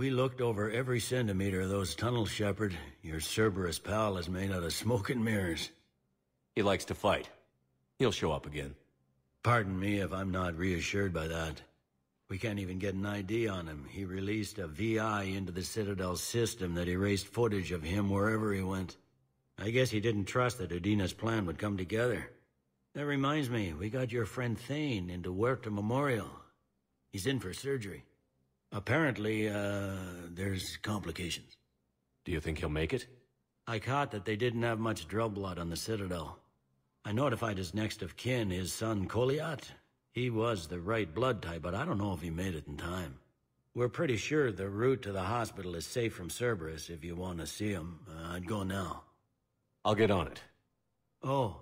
We looked over every centimeter of those tunnels, Shepard. Your Cerberus pal is made out of smoke and mirrors. He likes to fight. He'll show up again. Pardon me if I'm not reassured by that. We can't even get an ID on him. He released a VI into the Citadel system that erased footage of him wherever he went. I guess he didn't trust that Udina's plan would come together. That reminds me, we got your friend Thane into Huerta Memorial. He's in for surgery. Apparently, there's complications. Do you think he'll make it? I caught that they didn't have much drill blood on the Citadel. I notified his next of kin, his son Koliat. He was the right blood type, but I don't know if he made it in time. We're pretty sure the route to the hospital is safe from Cerberus. If you want to see him, I'd go now. I'll get on it. Oh,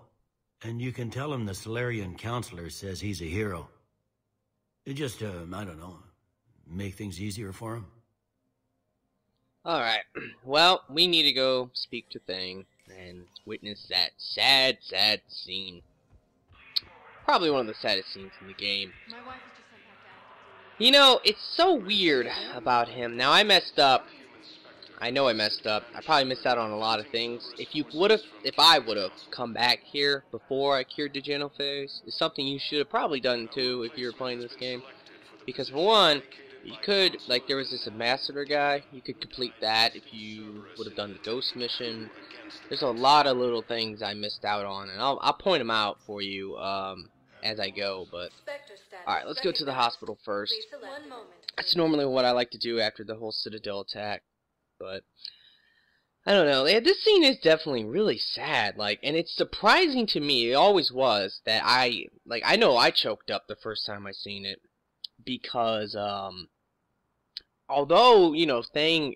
and you can tell him the Solarian counselor says he's a hero. It just, I don't know, make things easier for him. Alright, well, we need to go speak to Thane and witness that sad, sad scene. Probably one of the saddest scenes in the game. You know, it's so weird about him. Now, I messed up. I know I messed up. I probably missed out on a lot of things. If I would have come back here before I cured the genophage, it's something you should have probably done too if you were playing this game. Because for one, you could, like, there was this ambassador guy, you could complete that if you would have done the ghost mission. There's a lot of little things I missed out on, and I'll point them out for you as I go, but alright, let's go to the hospital first. That's normally what I like to do after the whole Citadel attack, but I don't know. This scene is definitely really sad, like, and it's surprising to me, it always was, that I know I choked up the first time I seen it, because, although, you know, Thane,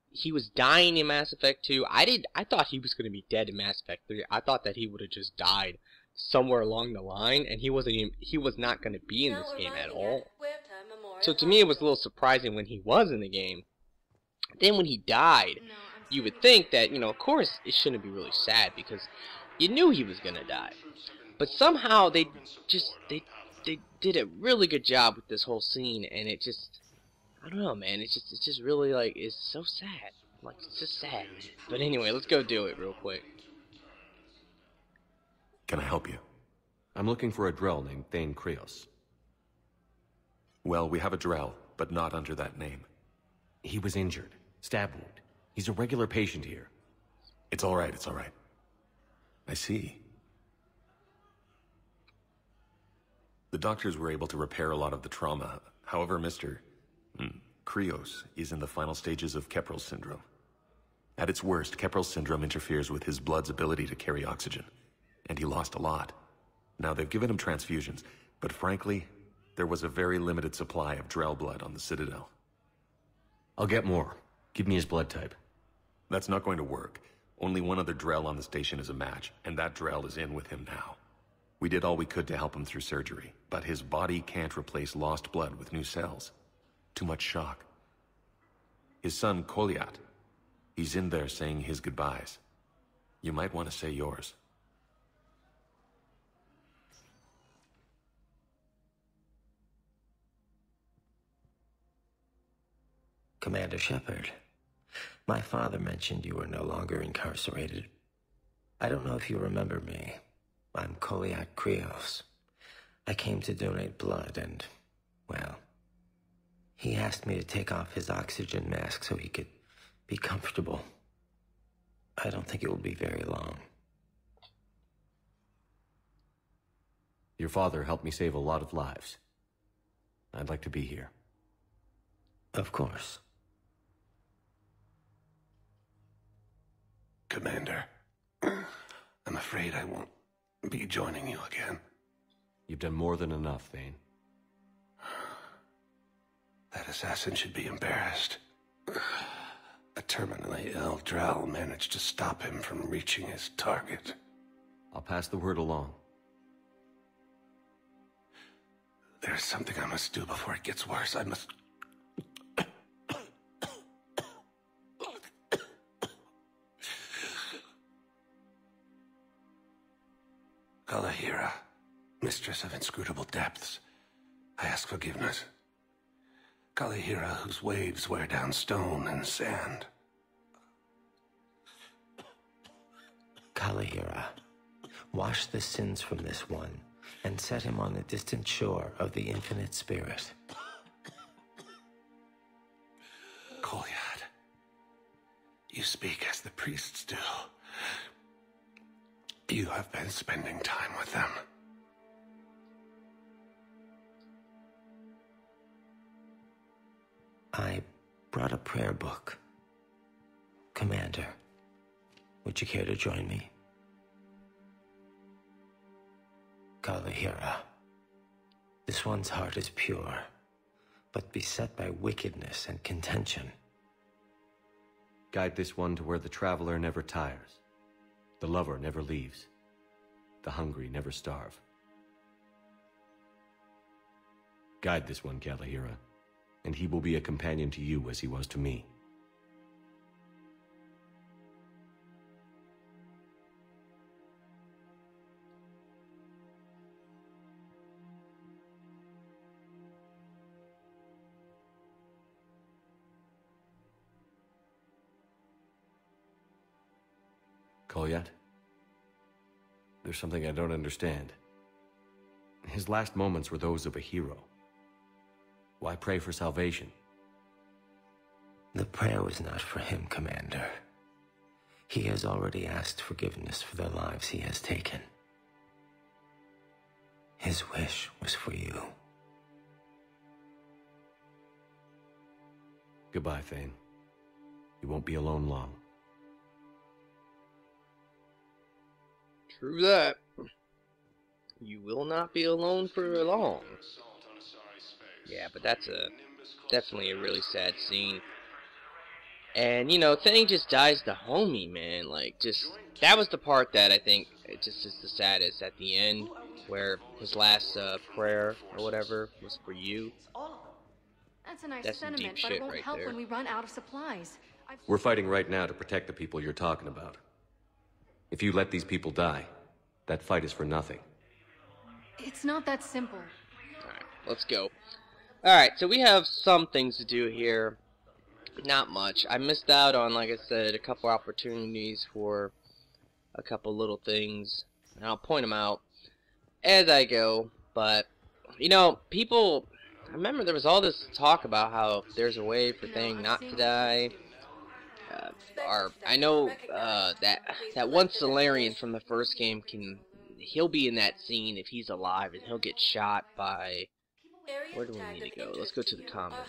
he was dying in Mass Effect 2, I thought he was going to be dead in Mass Effect 3. I thought that he would have just died somewhere along the line, and he was not going to be in this game at all. So to me, it was a little surprising when he was in the game. Then when he died, you would think that, you know, of course, it shouldn't be really sad, because you knew he was going to die. But somehow, they did a really good job with this whole scene, and it just, I don't know, man, it's just really, like, it's so sad. Like, it's just sad. But anyway, let's go do it real quick. Can I help you? I'm looking for a Drell named Thane Krios. Well, we have a Drell, but not under that name. He was injured. Stab wound. He's a regular patient here. It's alright, it's alright. I see. The doctors were able to repair a lot of the trauma. However, Mr. Krios is in the final stages of Kepral's syndrome. At its worst, Kepral's syndrome interferes with his blood's ability to carry oxygen, and he lost a lot. Now, they've given him transfusions, but frankly, there was a very limited supply of Drell blood on the Citadel. I'll get more. Give me his blood type. That's not going to work. Only one other Drell on the station is a match, and that Drell is in with him now. We did all we could to help him through surgery, but his body can't replace lost blood with new cells. Too much shock. His son, Koliat, he's in there saying his goodbyes. You might want to say yours. Commander Shepard, my father mentioned you were no longer incarcerated. I don't know if you remember me. I'm Koliat Krios. I came to donate blood and, well, he asked me to take off his oxygen mask so he could be comfortable. I don't think it will be very long. Your father helped me save a lot of lives. I'd like to be here. Of course. Commander, I'm afraid I won't be joining you again. You've done more than enough, Thane. That assassin should be embarrassed. A terminally ill Drell managed to stop him from reaching his target. I'll pass the word along. There's something I must do before it gets worse. I must... Kalahira, mistress of inscrutable depths, I ask forgiveness. Kalahira, whose waves wear down stone and sand. Kalahira, wash the sins from this one, and set him on the distant shore of the infinite spirit. Kolyat, you speak as the priests do. You have been spending time with them. I brought a prayer book. Commander, would you care to join me? Kalahira, this one's heart is pure, but beset by wickedness and contention. Guide this one to where the traveler never tires, the lover never leaves, the hungry never starve. Guide this one, Kalahira, and he will be a companion to you as he was to me. Kolyat? There's something I don't understand. His last moments were those of a hero. Why pray for salvation? The prayer was not for him, Commander. He has already asked forgiveness for the lives he has taken. His wish was for you. Goodbye, Thane. You won't be alone long. True that. You will not be alone for long. Yeah, but that's definitely a really sad scene. And, you know, Thane just dies the homie, man. Like, just, that was the part that I think it just is the saddest at the end, where his last prayer or whatever was for you. That's a nice That's some sentiment, deep but shit it won't right help there. when we run out of supplies. We're fighting right now to protect the people you're talking about. If you let these people die, that fight is for nothing. It's not that simple. Alright, let's go. Alright, so we have some things to do here. Not much. I missed out on, like I said, a couple opportunities for a couple little things. And I'll point them out as I go. But, you know, people... I remember there was all this talk about how there's a way for Thane not to die. I know that one Solarian from the first game he'll be in that scene if he's alive, and he'll get shot by... Where do we need to go? Let's go to the comment.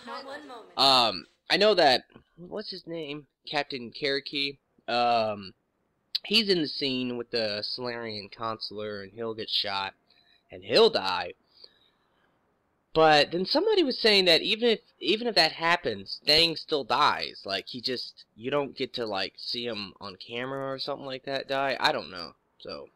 I know that... What's his name? Captain Cherokee. He's in the scene with the Solarian consular, and he'll get shot, and he'll die. But then somebody was saying that even if that happens, Thane still dies. Like, you don't get to, like, see him on camera or something like that die. I don't know. So,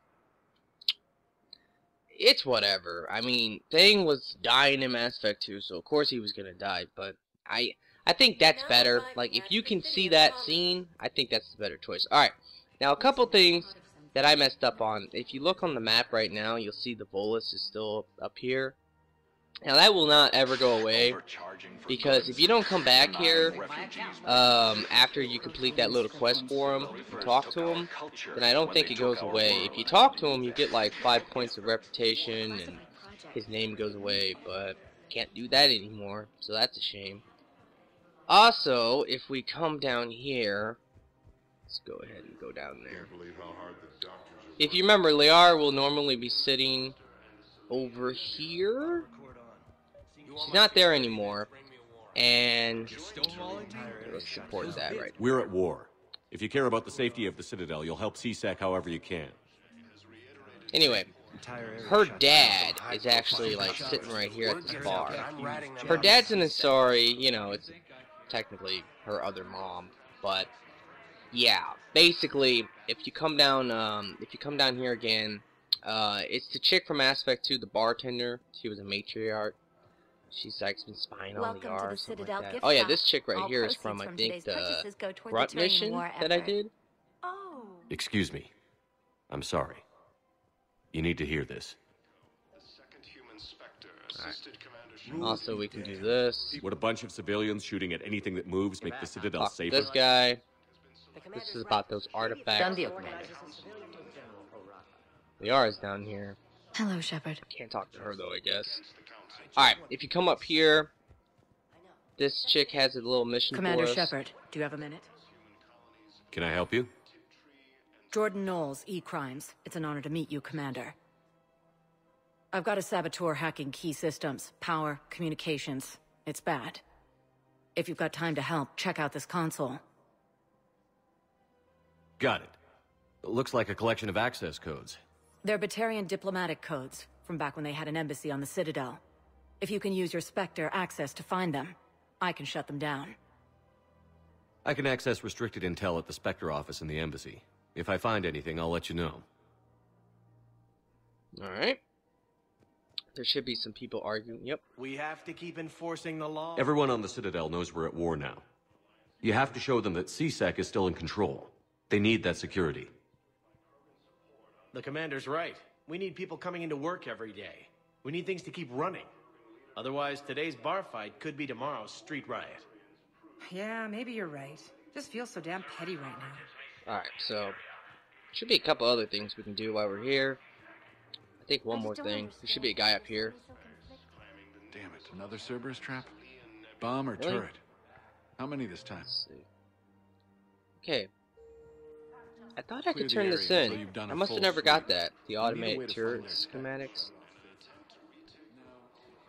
it's whatever. I mean, Thane was dying in Mass Effect 2, so of course he was gonna die. But I think that's better. Like, if you can see that scene, I think that's the better choice. Alright, now a couple things that I messed up on. If you look on the map right now, you'll see the Volus is still up here. Now that will not ever go away, because if you don't come back here after you complete that little quest for him and talk to him, then I don't think it goes away. If you talk to him, you get like 5 points of reputation and his name goes away, but can't do that anymore, so that's a shame. Also, if we come down here, let's go ahead and go down there. If you remember, Liara will normally be sitting over here. She's not there anymore, and let's support that right now. We're at war. If you care about the safety of the Citadel, you'll help CSAC however you can. Anyway, her dad is actually like sitting right here at this bar. Her dad's an Asari, you know, it's technically her other mom, but yeah, basically, if you come down here again, it's the chick from Mass Effect 2, the bartender. She was a matriarch. She's like been spying on the R or something like that. Oh yeah, this chick right here is from, I think, the grunt mission that I did. Oh. Excuse me. I'm sorry. You need to hear this. The second human Spectre assisted Commander Also, we can do this. Would a bunch of civilians shooting at anything that moves make the Citadel Talk to safer? this guy. This is about those artifacts. Done deal, Commander. Liara's down here. Hello, Shepard. Can't talk to her though, I guess. Alright, if you come up here, this chick has a little mission Commander for us. Shepard, do you have a minute? Can I help you? Jordan Knowles, E-Crimes. It's an honor to meet you, Commander. I've got a saboteur hacking key systems, power, communications. It's bad. If you've got time to help, check out this console. Got it. Looks like a collection of access codes. They're Batarian diplomatic codes, from back when they had an embassy on the Citadel. If you can use your Spectre access to find them, I can shut them down. I can access restricted intel at the Spectre office in the embassy. If I find anything, I'll let you know. Alright. There should be some people arguing. Yep. We have to keep enforcing the law. Everyone on the Citadel knows we're at war now. You have to show them that CSEC is still in control. They need that security. The commander's right. We need people coming into work every day. We need things to keep running. Otherwise, today's bar fight could be tomorrow's street riot. Yeah, maybe you're right. Just feels so damn petty right now. Alright, so should be a couple other things we can do while we're here. I think one more thing. There should be a guy up here. Damn it, another Cerberus trap? Bomb or Really? turret? How many this time? Let's see. Okay. I thought I Clear could the turn area this until in. you've done I a must have full never sweep. got that. The need a way automated to turret find that schematics.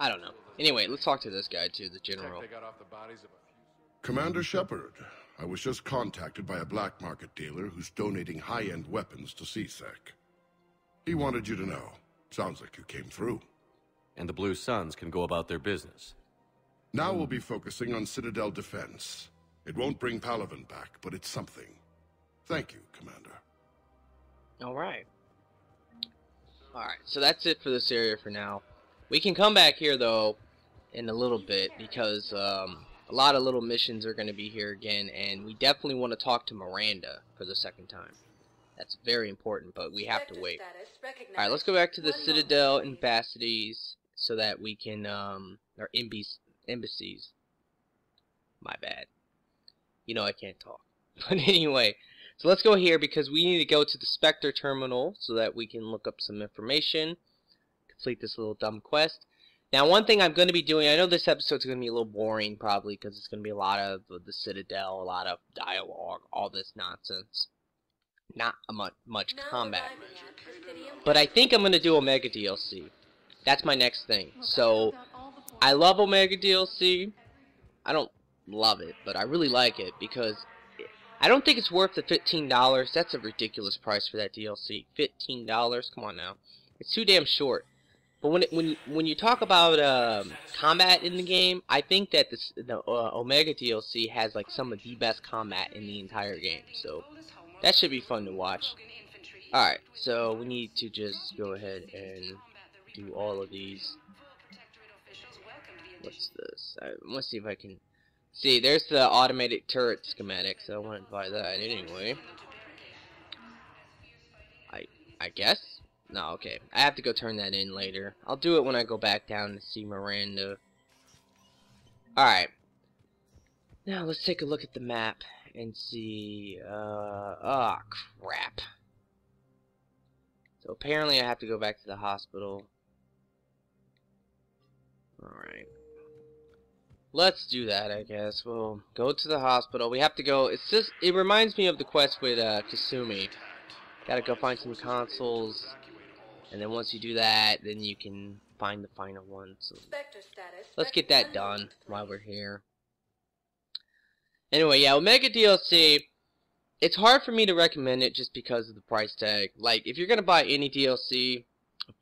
I don't know. Anyway, let's talk to this guy too, the general. They got off the bodies of a few... Commander Shepard, I was just contacted by a black market dealer who's donating high-end weapons to CSEC. He wanted you to know. Sounds like you came through. And the Blue Suns can go about their business. Now we'll be focusing on Citadel defense. It won't bring Palaven back, but it's something. Thank you, Commander. Alright. Alright, so that's it for this area for now. We can come back here though in a little bit because a lot of little missions are going to be here again, and we definitely want to talk to Miranda for the second time. That's very important, but we have to wait. Alright, let's go back to the Citadel embassies so that we can, or embassies. My bad. You know I can't talk. But anyway, so let's go here because we need to go to the Spectre terminal so that we can look up some information. Complete this little dumb quest. Now, one thing I'm going to be doing, I know this episode's going to be a little boring probably because it's going to be a lot of the Citadel, a lot of dialogue, all this nonsense. Not much combat. But I think I'm going to do Omega DLC. That's my next thing. So, I love Omega DLC. I don't love it, but I really like it because I don't think it's worth the $15. That's a ridiculous price for that DLC. $15? Come on now. It's too damn short. But when you talk about combat in the game, I think that the Omega DLC has like some of the best combat in the entire game. So that should be fun to watch. Alright, so we need to just go ahead and do all of these. What's this? Let's see if I can... See, there's the automated turret schematic, so I want to buy that anyway. I guess? No, okay. I have to go turn that in later. I'll do it when I go back down to see Miranda. Alright. Now, let's take a look at the map and see... oh, crap. So, apparently I have to go back to the hospital. Alright. Let's do that, I guess. We'll go to the hospital. We have to go... It reminds me of the quest with Kasumi. Gotta go find some consoles. And then once you do that, then you can find the final one. So let's get that done while we're here. Anyway, yeah, Omega DLC, it's hard for me to recommend it just because of the price tag. Like, if you're going to buy any DLC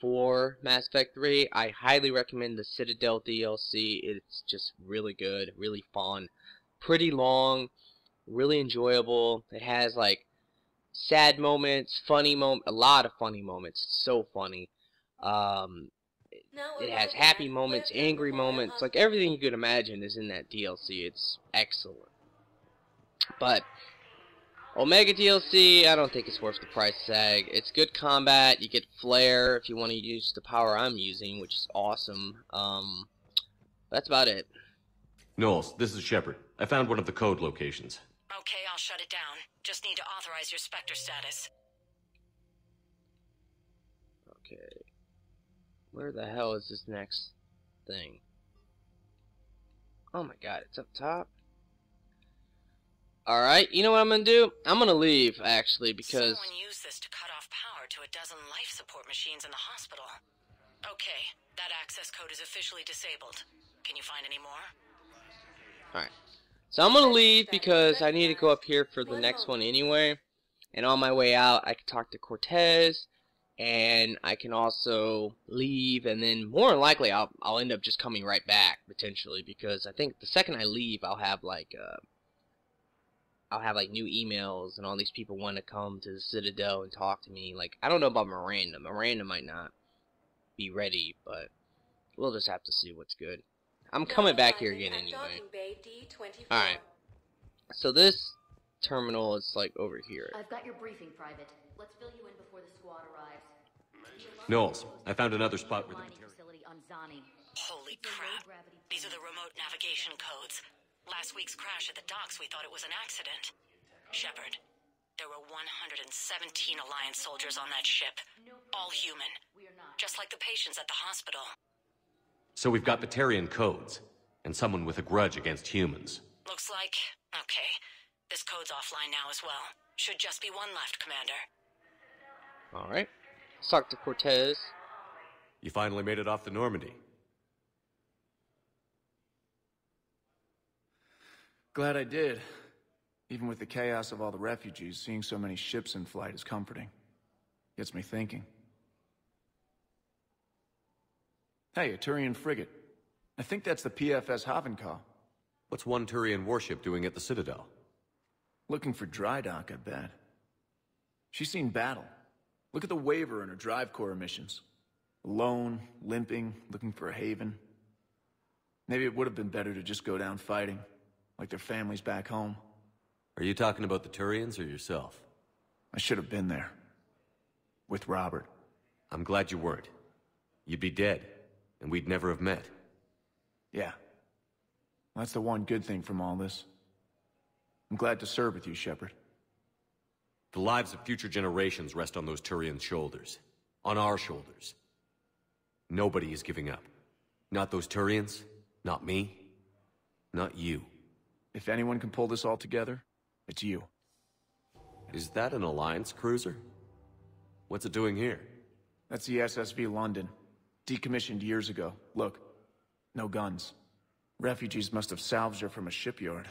for Mass Effect 3, I highly recommend the Citadel DLC. It's just really good, really fun, pretty long, really enjoyable. It has, like, sad moments, funny moments, a lot of funny moments. It's so funny. It has happy moments, angry moments, like everything you could imagine is in that DLC. It's excellent. But Omega DLC, I don't think it's worth the price tag. It's good combat. You get flare if you want to use the power I'm using, which is awesome. That's about it. Knowles, this is Shepard. I found one of the code locations. Okay, I'll shut it down. Just need to authorize your Spectre status. Okay. Where the hell is this next thing? Oh my god, it's up top. Alright, you know what I'm gonna do? I'm gonna leave, actually, because... Someone used this to cut off power to a dozen life support machines in the hospital. Okay, that access code is officially disabled. Can you find any more? Alright. So I'm gonna leave because I need to go up here for the next one anyway. And on my way out, I can talk to Cortez. And I can also leave, and then more than likely I'll end up just coming right back, potentially. Because I think the second I leave, I'll have like new emails, and all these people want to come to the Citadel and talk to me. Like, I don't know about Miranda. Miranda might not be ready, but we'll just have to see what's good. I'm coming back here again anyway. Alright. So this terminal is like over here. I've got your briefing, Private. Let's fill you in before the squad arrives. Knowles, I found another spot where the facility on Zani. Holy crap. These are the remote navigation codes. Last week's crash at the docks, we thought it was an accident. Shepard, there were 117 Alliance soldiers on that ship. All human. Just like the patients at the hospital. So we've got Batarian codes, and someone with a grudge against humans. Looks like... Okay. This code's offline now as well. Should just be one left, Commander. Alright. Let's talk to Cortez. You finally made it off the Normandy. Glad I did. Even with the chaos of all the refugees, seeing so many ships in flight is comforting. Gets me thinking. Hey, a Turian frigate. I think that's the PFS Havenkaw. What's one Turian warship doing at the Citadel? Looking for dry dock, I bet. She's seen battle. Look at the waiver in her drive core emissions. Alone, limping, looking for a haven. Maybe it would have been better to just go down fighting, like their families back home. Are you talking about the Turians or yourself? I should have been there. With Robert. I'm glad you weren't. You'd be dead, and we'd never have met. Yeah. That's the one good thing from all this. I'm glad to serve with you, Shepard. The lives of future generations rest on those Turian shoulders. On our shoulders. Nobody is giving up. Not those Turians, not me, not you. If anyone can pull this all together, it's you. Is that an Alliance cruiser? What's it doing here? That's the SSV London. Decommissioned years ago. Look, no guns. Refugees must have salvaged her from a shipyard.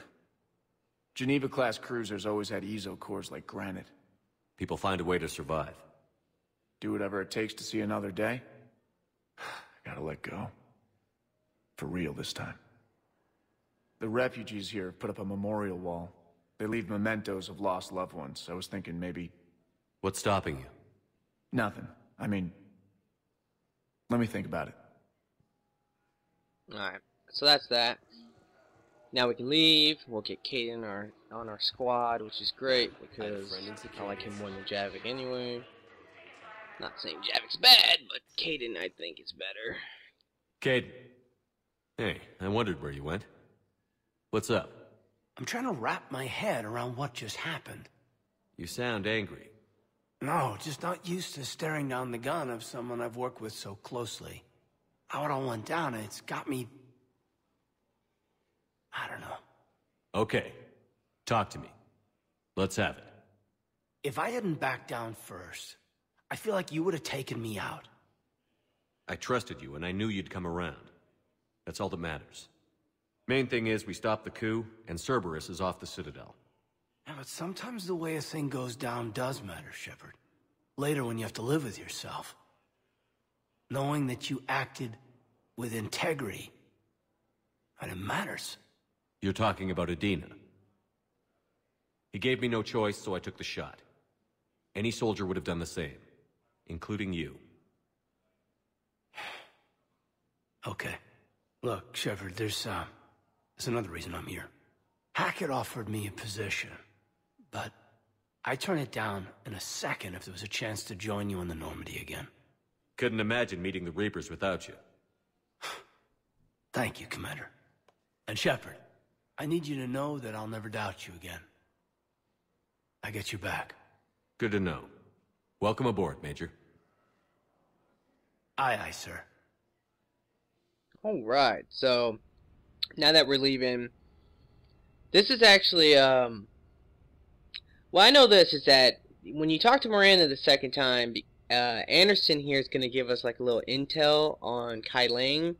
Geneva-class cruisers always had ezo cores like granite. People find a way to survive. Do whatever it takes to see another day. Gotta let go. For real this time. The refugees here have put up a memorial wall. They leave mementos of lost loved ones. I was thinking maybe... What's stopping you? Nothing. I mean... Let me think about it. Alright, so that's that. Now we can leave. We'll get Kaidan on our squad, which is great because I like him more than Javik anyway. Not saying Javik's bad, but Kaidan I think is better. Kaidan. Hey, I wondered where you went. What's up? I'm trying to wrap my head around what just happened. You sound angry. No, just not used to staring down the gun of someone I've worked with so closely. How it all went down, it's got me... I don't know. Okay. Talk to me. Let's have it. If I hadn't backed down first, I feel like you would have taken me out. I trusted you, and I knew you'd come around. That's all that matters. Main thing is, we stopped the coup, and Cerberus is off the Citadel. Yeah, but sometimes the way a thing goes down does matter, Shepard. Later when you have to live with yourself. Knowing that you acted with integrity, and it matters. You're talking about Adina. He gave me no choice, so I took the shot. Any soldier would have done the same, including you. Okay. Look, Shepard, there's another reason I'm here. Hackett offered me a position, but I'd turn it down in a second if there was a chance to join you in the Normandy again. Couldn't imagine meeting the Reapers without you. Thank you, Commander. And Shepard, I need you to know that I'll never doubt you again. I get your back. Good to know. Welcome aboard, Major. Aye, aye, sir. Alright, so now that we're leaving, this is actually, well, I know this is that when you talk to Miranda the second time, Anderson here is going to give us like a little intel on Kaidan,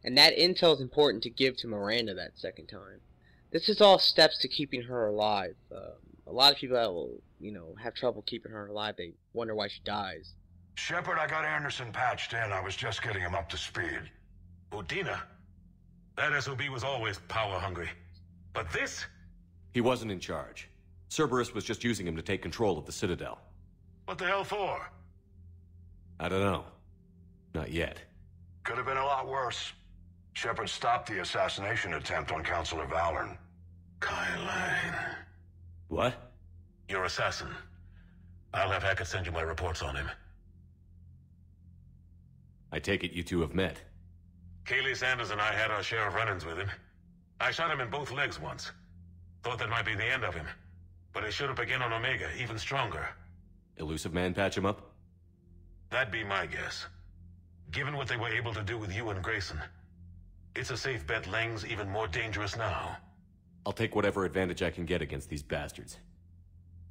and that intel is important to give to Miranda that second time. This is all steps to keeping her alive. A lot of people that will, you know, have trouble keeping her alive, they wonder why she dies. Shepard, I got Anderson patched in. I was just getting him up to speed. Udina? That SOB was always power-hungry. But this? He wasn't in charge. Cerberus was just using him to take control of the Citadel. What the hell for? I don't know. Not yet. Could have been a lot worse. Shepard stopped the assassination attempt on Counselor Valorn. Kaidan. What? Your assassin. I'll have Hackett send you my reports on him. I take it you two have met. Kaylee Sanders and I had our share of run-ins with him. I shot him in both legs once. Thought that might be the end of him. But he showed up again on Omega, even stronger. Elusive Man patch him up? That'd be my guess. Given what they were able to do with you and Grayson. It's a safe bet Lang's even more dangerous now. I'll take whatever advantage I can get against these bastards.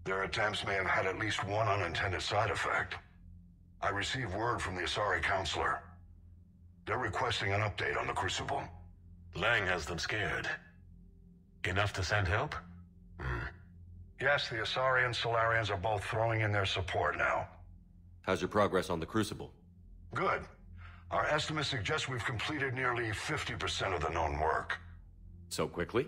Their attempts may have had at least one unintended side effect. I received word from the Asari Counselor. They're requesting an update on the Crucible. Lang has them scared. Enough to send help? Yes, the Asari and Solarians are both throwing in their support now. How's your progress on the Crucible? Good. Our estimates suggest we've completed nearly 50% of the known work. So quickly?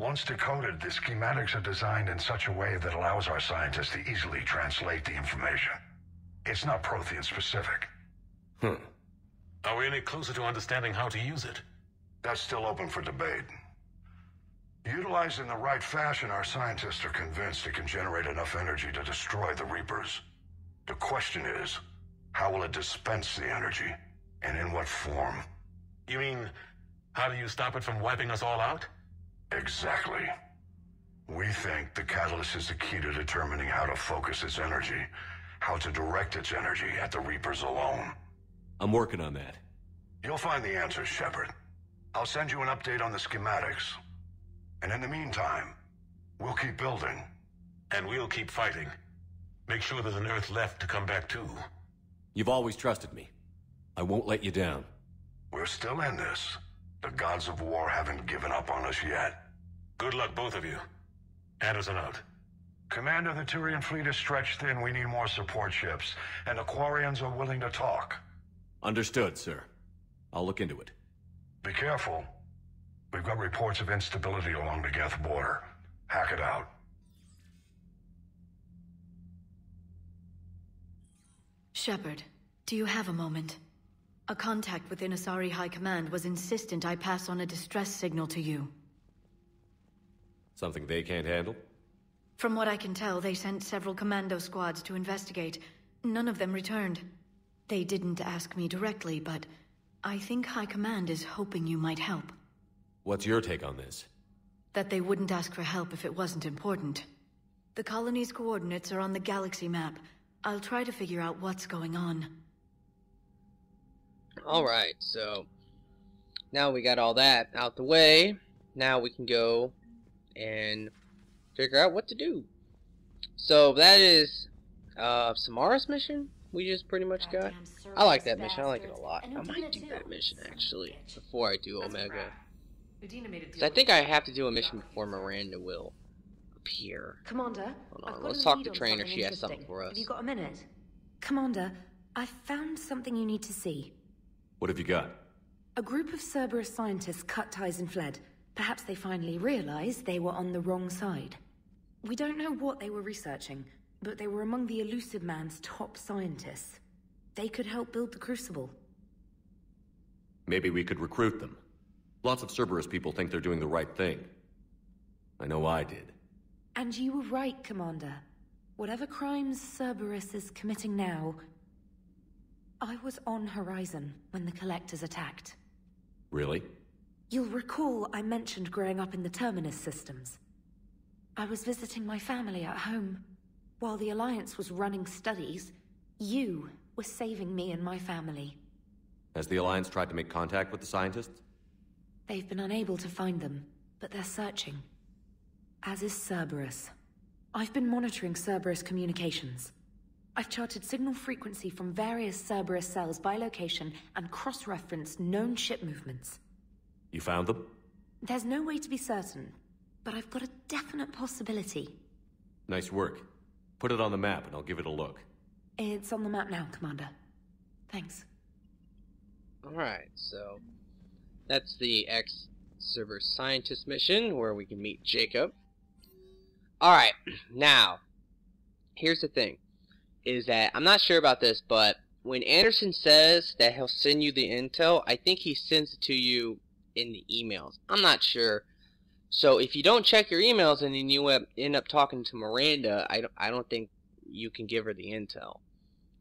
Once decoded, the schematics are designed in such a way that allows our scientists to easily translate the information. It's not Prothean specific. Are we any closer to understanding how to use it? That's still open for debate. Utilized in the right fashion, our scientists are convinced it can generate enough energy to destroy the Reapers. The question is, how will it dispense the energy? And in what form? You mean, how do you stop it from wiping us all out? Exactly. We think the catalyst is the key to determining how to focus its energy, how to direct its energy at the Reapers alone. I'm working on that. You'll find the answers, Shepard. I'll send you an update on the schematics. And in the meantime, we'll keep building. And we'll keep fighting. Make sure there's an Earth left to come back to. You've always trusted me. I won't let you down. We're still in this. The gods of war haven't given up on us yet. Good luck, both of you. Anderson out. Commander, the Turian fleet is stretched thin. We need more support ships. And the Quarians are willing to talk. Understood, sir. I'll look into it. Be careful. We've got reports of instability along the Geth border. Hack it out. Shepard, do you have a moment? A contact within Asari High Command was insistent I pass on a distress signal to you. Something they can't handle? From what I can tell, they sent several commando squads to investigate. None of them returned. They didn't ask me directly, but I think High Command is hoping you might help. What's your take on this? That they wouldn't ask for help if it wasn't important. The colony's coordinates are on the galaxy map. I'll try to figure out what's going on. Alright, so now we got all that out the way. Now we can go and figure out what to do. So that is Samara's mission we just pretty much got. I like that mission. I like it a lot. I might do that mission actually before I do Omega. Because I think I have to do a mission before Miranda will appear. Commander, hold on, let's talk to Trainer. She has something for us. Have you got a minute? Commander, I found something you need to see. What have you got? A group of Cerberus scientists cut ties and fled. Perhaps they finally realized they were on the wrong side. We don't know what they were researching, but they were among the Elusive Man's top scientists. They could help build the Crucible. Maybe we could recruit them. Lots of Cerberus people think they're doing the right thing. I know I did. And you were right, Commander. Whatever crimes Cerberus is committing now, I was on Horizon when the Collectors attacked. Really? You'll recall I mentioned growing up in the Terminus systems. I was visiting my family at home. While the Alliance was running studies, you were saving me and my family. Has the Alliance tried to make contact with the scientists? They've been unable to find them, but they're searching. As is Cerberus. I've been monitoring Cerberus communications. I've charted signal frequency from various Cerberus cells by location and cross-referenced known ship movements. You found them? There's no way to be certain, but I've got a definite possibility. Nice work. Put it on the map and I'll give it a look. It's on the map now, Commander. Thanks. Alright, so that's the ex-Cerberus scientist mission where we can meet Jacob. Alright, now, here's the thing, is that, I'm not sure about this, but when Anderson says that he'll send you the intel, I think he sends it to you in the emails. I'm not sure. So if you don't check your emails and then you end up talking to Miranda, I don't think you can give her the intel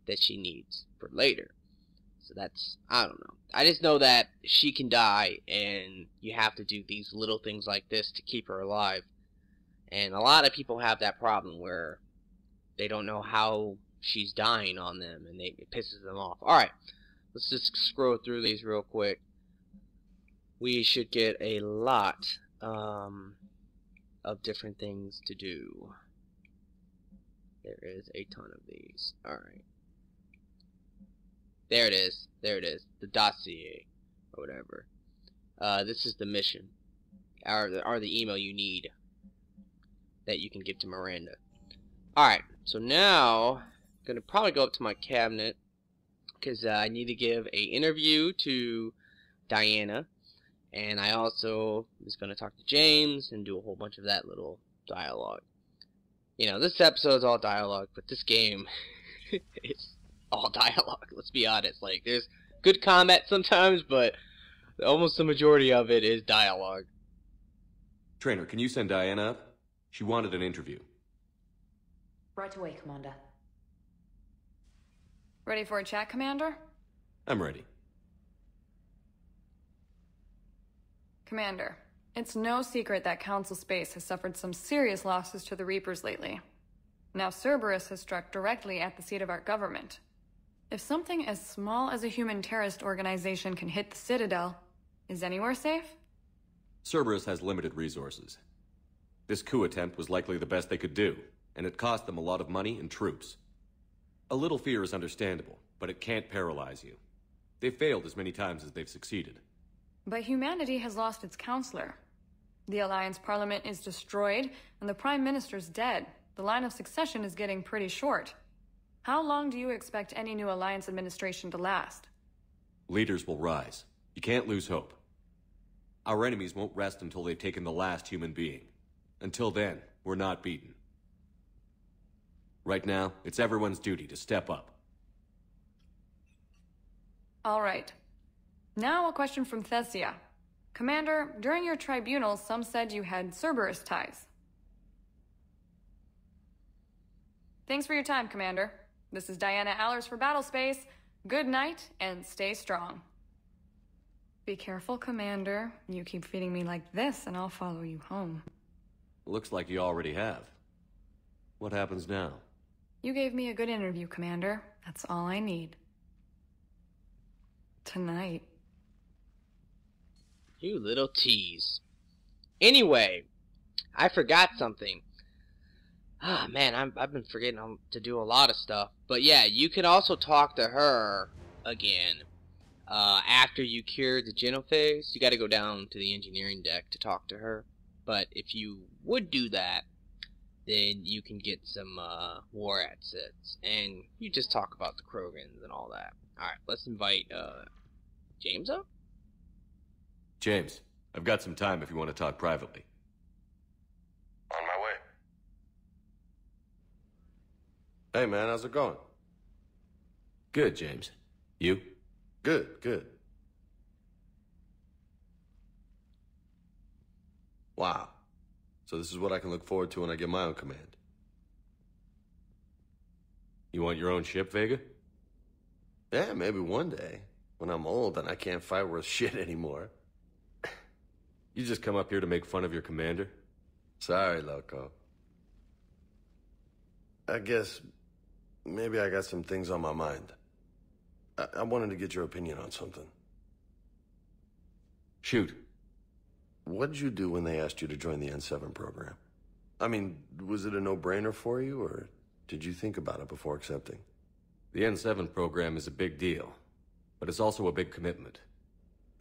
that she needs for later. So that's, I don't know. I just know that she can die and you have to do these little things like this to keep her alive. And a lot of people have that problem where they don't know how she's dying on them and it pisses them off. Alright, let's just scroll through these real quick. We should get a lot of different things to do. There is a ton of these. Alright. There it is. There it is. The dossier. Or whatever. This is the mission. Or the email you need. That you can give to Miranda. Alright. So now, I'm going to probably go up to my cabinet. Because I need to give a interview to Diana. And I also was going to talk to James and do a whole bunch of that little dialogue. You know, this episode is all dialogue, but this game is all dialogue. Let's be honest. Like, there's good combat sometimes, but almost the majority of it is dialogue. Trainer, can you send Diana up? She wanted an interview. Right away, Commander. Ready for a chat, Commander? I'm ready. Commander, it's no secret that Council Space has suffered some serious losses to the Reapers lately. Now Cerberus has struck directly at the seat of our government. If something as small as a human terrorist organization can hit the Citadel, is anywhere safe? Cerberus has limited resources. This coup attempt was likely the best they could do, and it cost them a lot of money and troops. A little fear is understandable, but it can't paralyze you. They've failed as many times as they've succeeded. But humanity has lost its counselor. The Alliance Parliament is destroyed, and the Prime Minister's dead. The line of succession is getting pretty short. How long do you expect any new Alliance administration to last? Leaders will rise. You can't lose hope. Our enemies won't rest until they've taken the last human being. Until then, we're not beaten. Right now, it's everyone's duty to step up. All right. Now a question from Thessia. Commander, during your tribunal, some said you had Cerberus ties. Thanks for your time, Commander. This is Diana Allers for Battlespace. Good night, and stay strong. Be careful, Commander. You keep feeding me like this, and I'll follow you home. Looks like you already have. What happens now? You gave me a good interview, Commander. That's all I need. Tonight. You little tease. Anyway, I forgot something. Ah, man, I've been forgetting to do a lot of stuff. But yeah, you can also talk to her again. After you cure the genophage, you gotta go down to the engineering deck to talk to her. But if you would do that, then you can get some war assets. And you just talk about the Krogans and all that. Alright, let's invite James up? James, I've got some time if you want to talk privately. On my way. Hey man, how's it going? Good, James. You? Good, good. Wow. So this is what I can look forward to when I get my own command. You want your own ship, Vega? Yeah, maybe one day. When I'm old and I can't fight worth shit anymore. You just come up here to make fun of your commander? Sorry, loco. I guess maybe I got some things on my mind. I wanted to get your opinion on something. Shoot. What did you do when they asked you to join the N7 program? I mean, was it a no-brainer for you, or did you think about it before accepting? The N7 program is a big deal, but it's also a big commitment.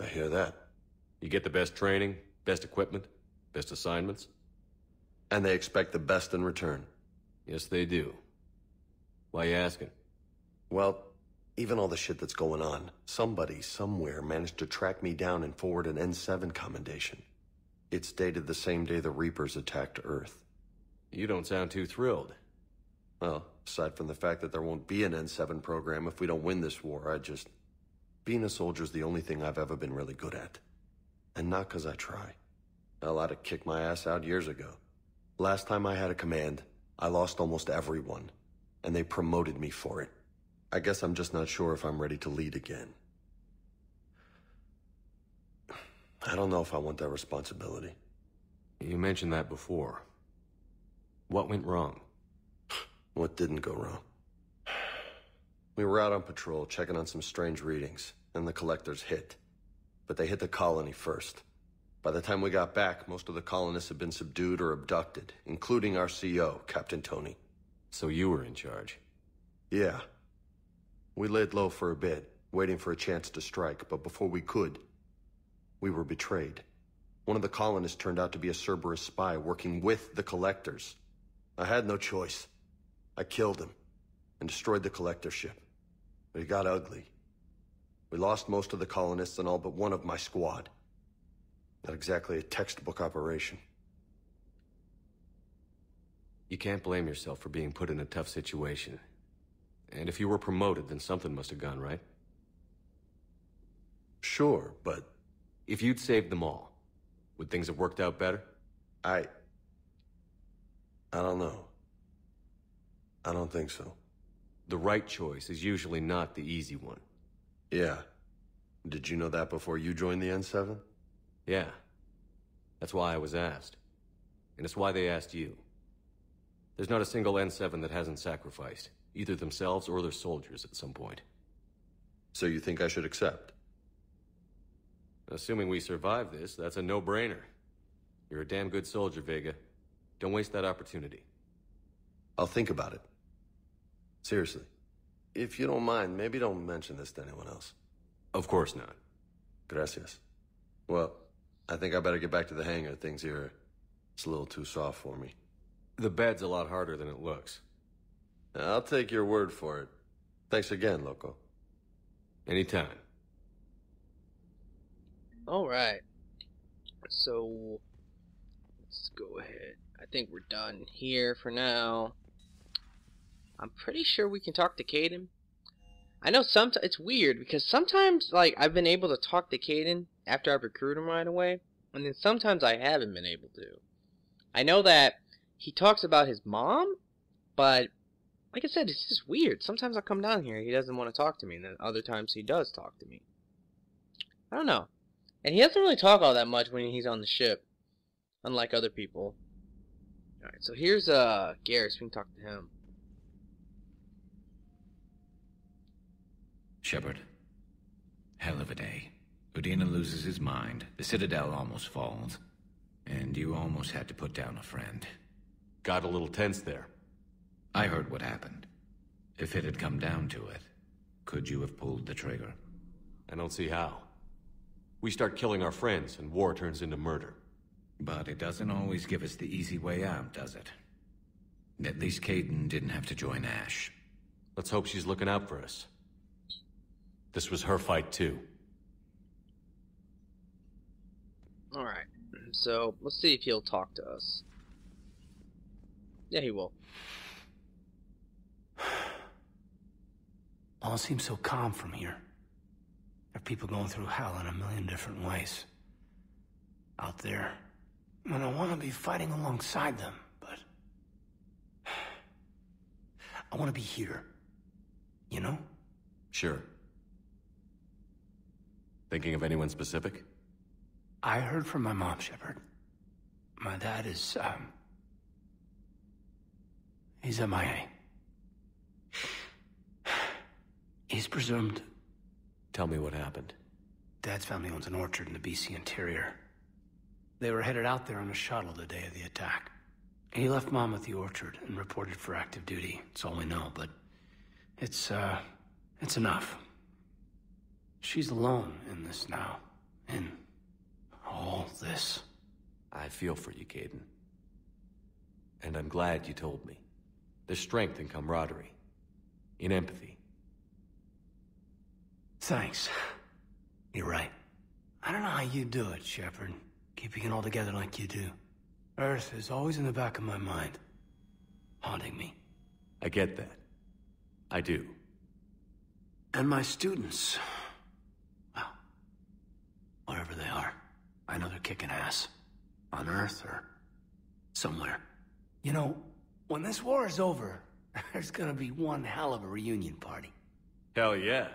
I hear that. You get the best training, best equipment, best assignments. And they expect the best in return. Yes, they do. Why you asking? Well, even all the shit that's going on, somebody somewhere managed to track me down and forward an N7 commendation. It's dated the same day the Reapers attacked Earth. You don't sound too thrilled. Well, aside from the fact that there won't be an N7 program if we don't win this war, being a soldier's the only thing I've ever been really good at. And not 'cause I try. Hell, I'd have kicked my ass out years ago. Last time I had a command, I lost almost everyone, and they promoted me for it. I guess I'm just not sure if I'm ready to lead again. I don't know if I want that responsibility. You mentioned that before. What went wrong? What didn't go wrong? We were out on patrol, checking on some strange readings, and the collectors hit. But they hit the colony first. By the time we got back, most of the colonists had been subdued or abducted, including our CO, Captain Tony. So you were in charge? Yeah. We laid low for a bit, waiting for a chance to strike, but before we could, we were betrayed. One of the colonists turned out to be a Cerberus spy working with the collectors. I had no choice. I killed him and destroyed the collector ship. But it got ugly. We lost most of the colonists and all but one of my squad. Not exactly a textbook operation. You can't blame yourself for being put in a tough situation. And if you were promoted, then something must have gone right. Sure, but... If you'd saved them all, would things have worked out better? I don't know. I don't think so. The right choice is usually not the easy one. Yeah. Did you know that before you joined the N7? Yeah. That's why I was asked. And it's why they asked you. There's not a single N7 that hasn't sacrificed, either themselves or their soldiers at some point. So you think I should accept? Assuming we survive this, that's a no-brainer. You're a damn good soldier, Vega. Don't waste that opportunity. I'll think about it. Seriously. If you don't mind, maybe don't mention this to anyone else. Of course not. Gracias. Well, I think I better get back to the hangar. Things here, it's a little too soft for me. The bed's a lot harder than it looks. I'll take your word for it. Thanks again, Loco. Anytime. Alright. So, let's go ahead. I think we're done here for now. I'm pretty sure we can talk to Kaidan. I know sometimes it's weird because sometimes, like, I've been able to talk to Kaidan after I've recruited him right away, and then sometimes I haven't been able to. I know that he talks about his mom, but like I said, it's just weird. Sometimes I come down here, he doesn't want to talk to me, and then other times he does talk to me. I don't know. And he doesn't really talk all that much when he's on the ship, unlike other people. Alright, so here's Garrus. We can talk to him. Shepard. Hell of a day. Udina loses his mind, the Citadel almost falls, and you almost had to put down a friend. Got a little tense there. I heard what happened. If it had come down to it, could you have pulled the trigger? I don't see how. We start killing our friends, and war turns into murder. But it doesn't always give us the easy way out, does it? At least Kaidan didn't have to join Ash. Let's hope she's looking out for us. This was her fight, too. Alright, so let's see if he'll talk to us. Yeah, he will. All seems so calm from here. There are people going through hell in a million different ways. Out there. And I want to be fighting alongside them, but... I want to be here. You know? Sure. Thinking of anyone specific? I heard from my mom, Shepard. My dad is, he's MIA. He's presumed... Tell me what happened. Dad's family owns an orchard in the BC interior. They were headed out there on a shuttle the day of the attack. He left Mom at the orchard and reported for active duty. It's all we know, but it's enough. She's alone in this now. In all this. I feel for you, Kaidan. And I'm glad you told me. There's strength in camaraderie. In empathy. Thanks. You're right. I don't know how you do it, Shepard. Keeping it all together like you do. Earth is always in the back of my mind. Haunting me. I get that. I do. And my students... well, wherever they are. I know they're kicking ass. On Earth or... somewhere. You know, when this war is over, there's gonna be one hell of a reunion party. Hell yeah.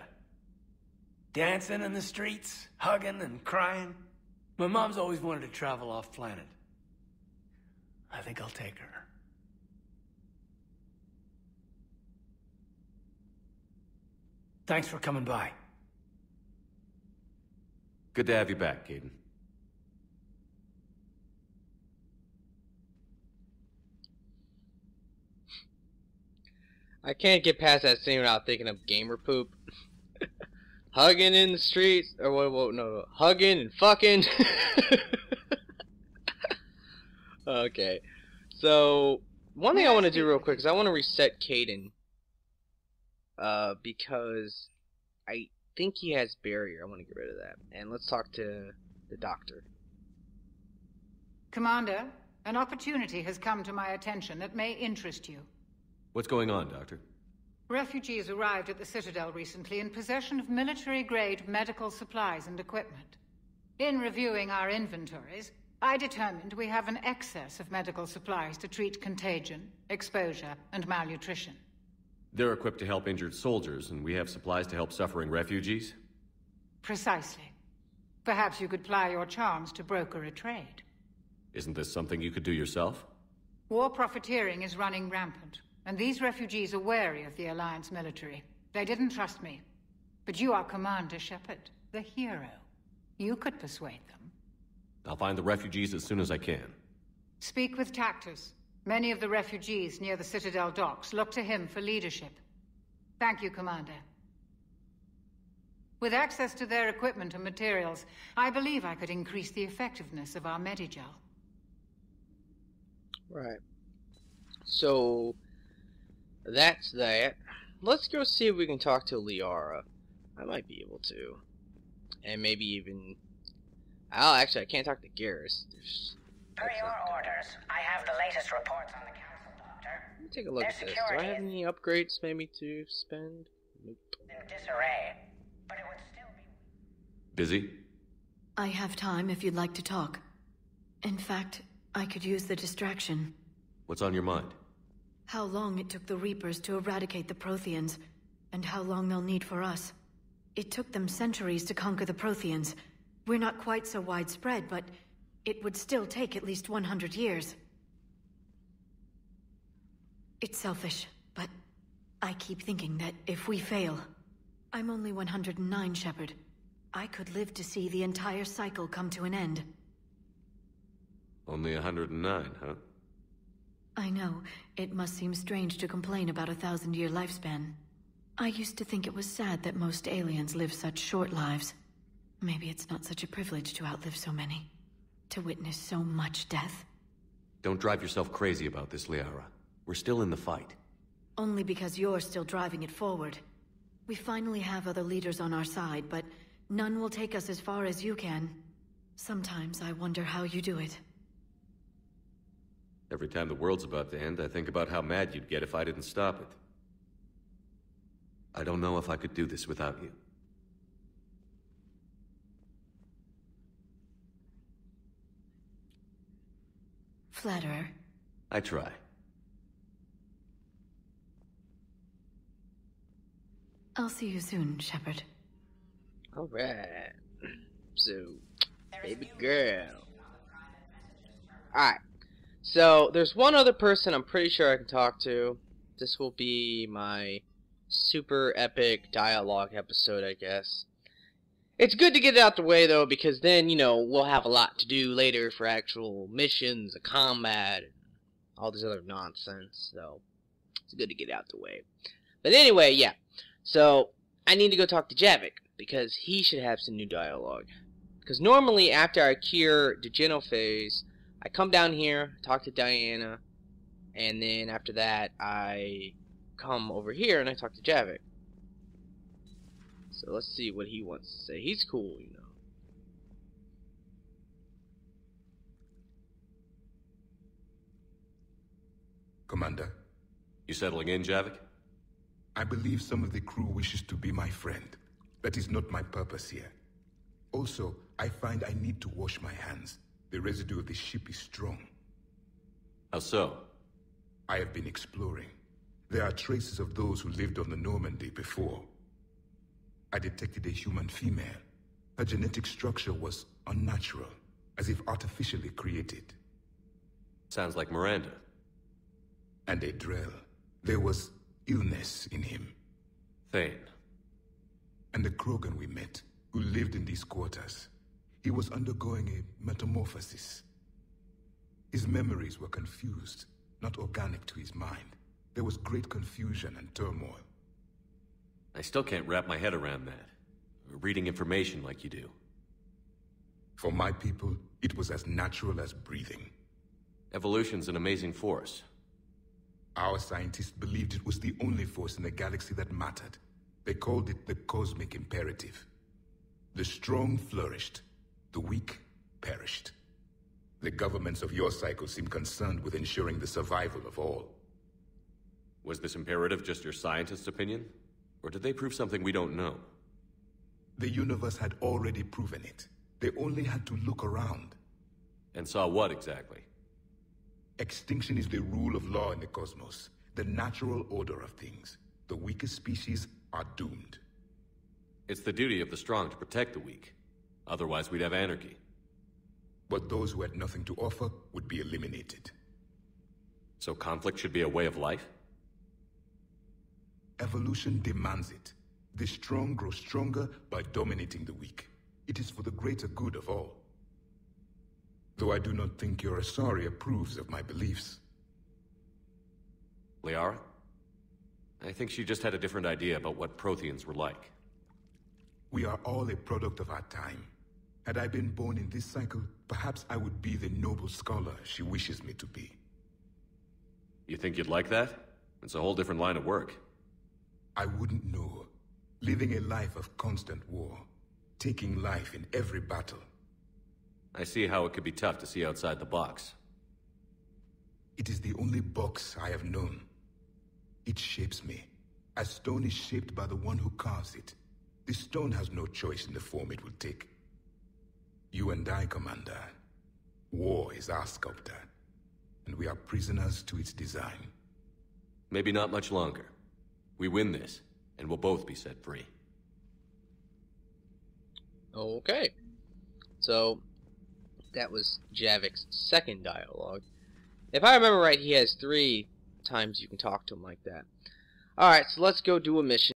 Dancing in the streets, hugging and crying. My mom's always wanted to travel off planet. I think I'll take her. Thanks for coming by. Good to have you back, Kaidan. I can't get past that scene without thinking of gamer poop. Hugging in the streets, or no, hugging and fucking. Okay, so one thing I want to do real quick is I want to reset Kaidan, because I think he has barrier. I want to get rid of that, and let's talk to the doctor. Commander, an opportunity has come to my attention that may interest you. What's going on, Doctor? Refugees arrived at the Citadel recently in possession of military-grade medical supplies and equipment. In reviewing our inventories, I determined we have an excess of medical supplies to treat contagion, exposure, and malnutrition. They're equipped to help injured soldiers, and we have supplies to help suffering refugees? Precisely. Perhaps you could ply your charms to broker a trade. Isn't this something you could do yourself? War profiteering is running rampant. And these refugees are wary of the Alliance military. They didn't trust me. But you are Commander Shepard, the hero. You could persuade them. I'll find the refugees as soon as I can. Speak with Tactus. Many of the refugees near the Citadel docks look to him for leadership. Thank you, Commander. With access to their equipment and materials, I believe I could increase the effectiveness of our Medigel. Right. So... that's that. Let's go see if we can talk to Liara. I might be able to. And maybe even... I can't talk to Garrus. Per your orders, I have the latest reports on the Council, Doctor. Let me take a look at this. Do I have any upgrades maybe to spend? Nope. In disarray, but it would still be... Busy? I have time if you'd like to talk. In fact, I could use the distraction. What's on your mind? How long it took the Reapers to eradicate the Protheans, and how long they'll need for us. It took them centuries to conquer the Protheans. We're not quite so widespread, but it would still take at least 100 years. It's selfish, but I keep thinking that if we fail... I'm only 109, Shepard. I could live to see the entire cycle come to an end. Only 109, huh? I know. It must seem strange to complain about a 1,000-year lifespan. I used to think it was sad that most aliens live such short lives. Maybe it's not such a privilege to outlive so many. To witness so much death. Don't drive yourself crazy about this, Liara. We're still in the fight. Only because you're still driving it forward. We finally have other leaders on our side, but none will take us as far as you can. Sometimes I wonder how you do it. Every time the world's about to end, I think about how mad you'd get if I didn't stop it. I don't know if I could do this without you. Flatterer. I try. I'll see you soon, Shepard. Alright. So... There Baby girl. Alright. So, there's one other person I'm pretty sure I can talk to. This will be my super epic dialogue episode, I guess. It's good to get it out the way, though, because then, you know, we'll have a lot to do later for actual missions, combat, and all this other nonsense. So, it's good to get it out the way. But anyway, yeah. So, I need to go talk to Javik, because he should have some new dialogue. Because normally, after I cure the Genophase, I come down here, talk to Diana, and then after that, I come over here and I talk to Javik. So let's see what he wants to say. He's cool, you know. Commander. You settling in, Javik? I believe some of the crew wishes to be my friend. That is not my purpose here. Also, I find I need to wash my hands. The residue of the ship is strong. How so? I have been exploring. There are traces of those who lived on the Normandy before. I detected a human female. Her genetic structure was unnatural, as if artificially created. Sounds like Miranda. And a Drell. There was illness in him. Thane. And the Krogan we met, who lived in these quarters. He was undergoing a metamorphosis. His memories were confused, not organic to his mind. There was great confusion and turmoil. I still can't wrap my head around that. Reading information like you do. For my people, it was as natural as breathing. Evolution's an amazing force. Our scientists believed it was the only force in the galaxy that mattered. They called it the cosmic imperative. The strong flourished. The weak perished. The governments of your cycle seem concerned with ensuring the survival of all. Was this imperative just your scientist's opinion? Or did they prove something we don't know? The universe had already proven it. They only had to look around. And saw what exactly? Extinction is the rule of law in the cosmos. The natural order of things. The weakest species are doomed. It's the duty of the strong to protect the weak. Otherwise, we'd have anarchy. But those who had nothing to offer would be eliminated. So conflict should be a way of life? Evolution demands it. The strong grow stronger by dominating the weak. It is for the greater good of all. Though I do not think your Asari approves of my beliefs. Liara? I think she just had a different idea about what Protheans were like. We are all a product of our time. Had I been born in this cycle, perhaps I would be the noble scholar she wishes me to be. You think you'd like that? It's a whole different line of work. I wouldn't know. Living a life of constant war. Taking life in every battle. I see how it could be tough to see outside the box. It is the only box I have known. It shapes me, as stone is shaped by the one who carves it. The stone has no choice in the form it will take. You and I, Commander. War is our sculptor, and we are prisoners to its design. Maybe not much longer. We win this, and we'll both be set free. Okay. So, that was Javik's second dialogue. If I remember right, he has 3 times you can talk to him like that. Alright, so let's go do a mission.